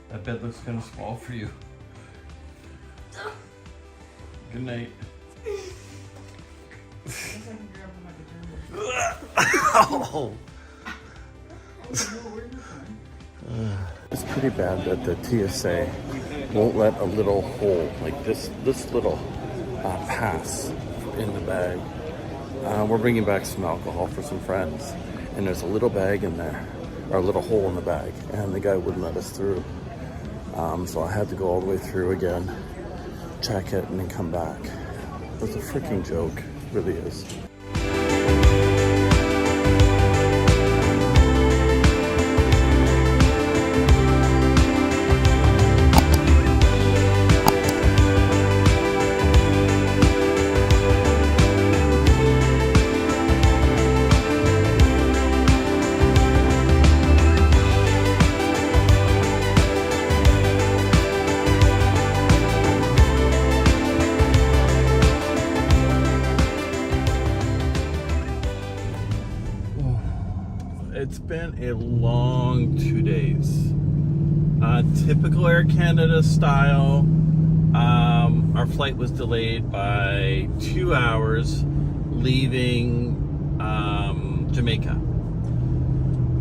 That bed looks kind of small for you. Good night. Oh. It's pretty bad that the TSA won't let a little hole like this little pass in the bag. We're bringing back some alcohol for some friends, and there's a little bag in there, or a little hole in the bag, and the guy wouldn't let us through. So I had to go all the way through again, check it, and then come back. It's a freaking joke, it really is. It's been a long 2 days. Typical Air Canada style. Our flight was delayed by 2 hours leaving Jamaica,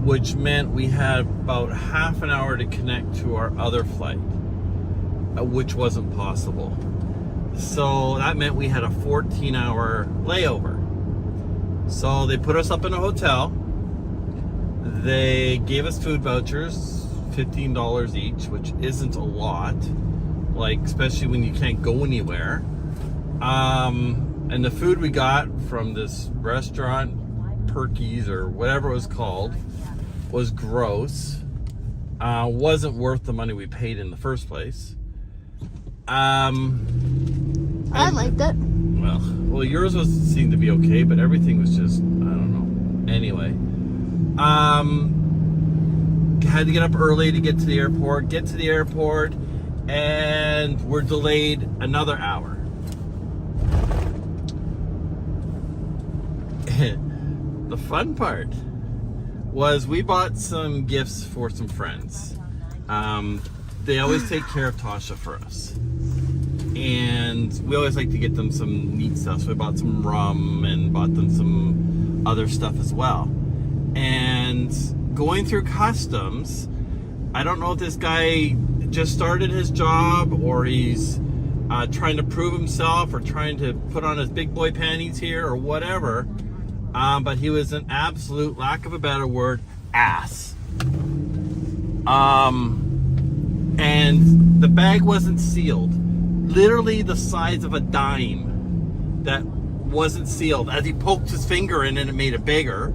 which meant we had about half an hour to connect to our other flight, which wasn't possible. So that meant we had a 14-hour layover. So they put us up in a hotel. They gave us food vouchers, $15 each, which isn't a lot, like especially when you can't go anywhere. And the food we got from this restaurant, Perky's or whatever it was called, was gross. Wasn't worth the money we paid in the first place. I liked it. Well, yours seemed to be okay, but everything was just, I don't know. Anyway. Had to get up early to get to the airport, and we're delayed another hour. The fun part was we bought some gifts for some friends. They always take care of Tasha for us. And we always like to get them some neat stuff. So we bought some rum and bought them some other stuff as well. And going through customs, I don't know if this guy just started his job or he's trying to prove himself or trying to put on his big boy panties here or whatever, but he was an absolute, lack of a better word, ass. And the bag wasn't sealed, literally the size of a dime that wasn't sealed. As he poked his finger in it made it bigger.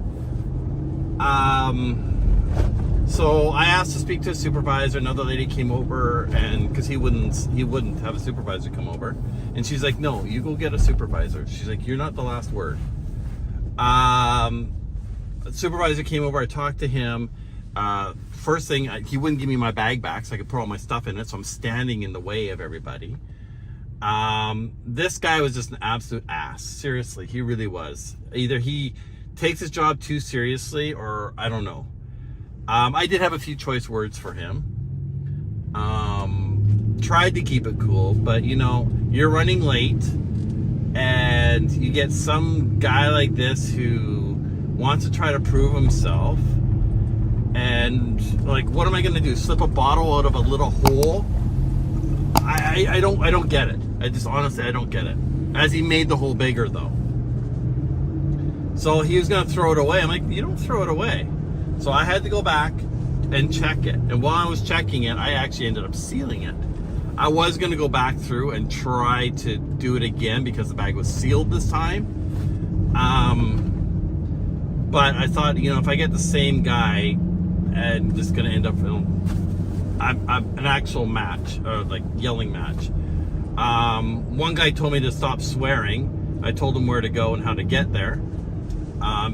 So I asked to speak to a supervisor. Another lady came over, and because he wouldn't have a supervisor come over, and she's like, no, you go get a supervisor. She's like, you're not the last word. The supervisor came over. I talked to him. First thing, he wouldn't give me my bag back so I could put all my stuff in it, so I'm standing in the way of everybody. This guy was just an absolute ass. Seriously, he really was. Either he takes his job too seriously, or I don't know. I did have a few choice words for him. Tried to keep it cool, but you know, you're running late and you get some guy like this who wants to try to prove himself, and like, what am I gonna do? Slip a bottle out of a little hole? I don't get it. I just honestly, I don't get it. As he made the hole bigger though. So he was gonna throw it away. I'm like, you don't throw it away. So I had to go back and check it. And while I was checking it, I actually ended up sealing it. I was gonna go back through and try to do it again because the bag was sealed this time. But I thought, you know, if I get the same guy, and just gonna end up in an actual match, or like yelling match. One guy told me to stop swearing. I told him where to go and how to get there.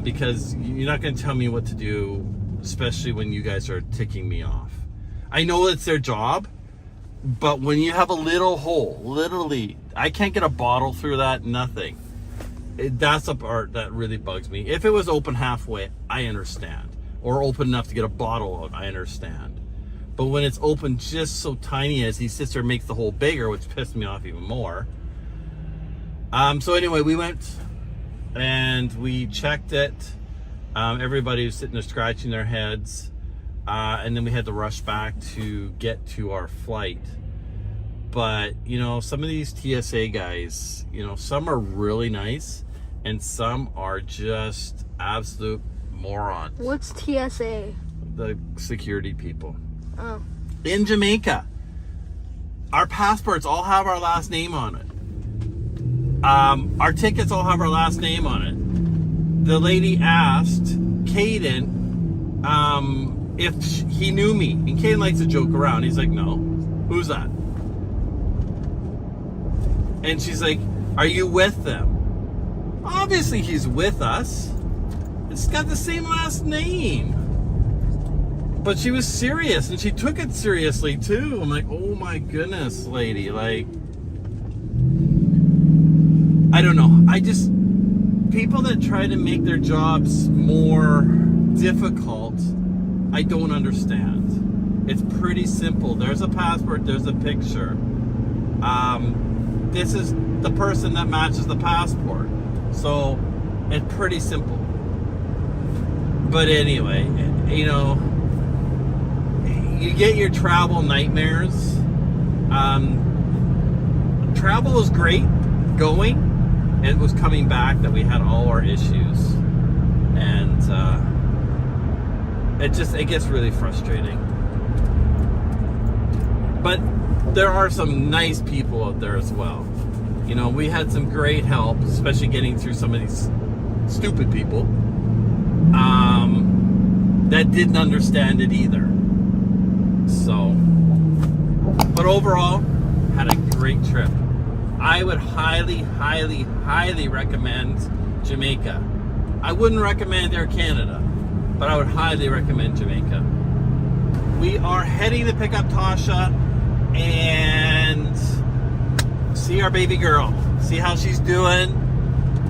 Because you're not going to tell me what to do, especially when you guys are ticking me off. I know it's their job, but when you have a little hole, literally, I can't get a bottle through that, nothing. That's the part that really bugs me. If it was open halfway, I understand. or open enough to get a bottle out, I understand. But when it's open just so tiny as he sits there and makes the hole bigger, which pissed me off even more. So anyway, we went and we checked it. Everybody was sitting there scratching their heads. And then we had to rush back to get to our flight. But, you know, some of these TSA guys, you know, some are really nice and some are just absolute morons. What's TSA? The security people. Oh. In Jamaica, our passports all have our last name on it. Our tickets all have our last name on it. The lady asked Caden if he knew me, and Caden likes to joke around. He's like, no. Who's that? And she's like, are you with them? Obviously he's with us. It's got the same last name. But she was serious, and she took it seriously too. I'm like, oh my goodness, lady. Like, I don't know. People that try to make their jobs more difficult, I don't understand. It's pretty simple. There's a passport, there's a picture. This is the person that matches the passport. So it's pretty simple. But anyway, you know, you get your travel nightmares. Travel was great going. It was coming back that we had all our issues. And it gets really frustrating. But there are some nice people out there as well. You know, we had some great help, especially getting through some of these stupid people that didn't understand it either. So, but overall, had a great trip. I would highly, highly, highly recommend Jamaica. I wouldn't recommend Air Canada, but I would highly recommend Jamaica. We are heading to pick up Tasha and see our baby girl, see how she's doing.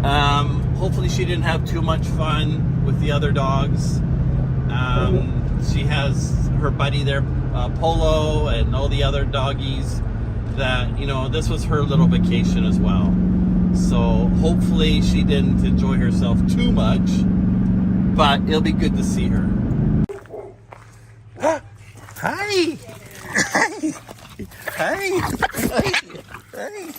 Hopefully she didn't have too much fun with the other dogs. She has her buddy there, Polo, and all the other doggies that, you know, this was her little vacation as well. So hopefully she didn't enjoy herself too much, but it'll be good to see her. Hi! Hi! Hi! Hi!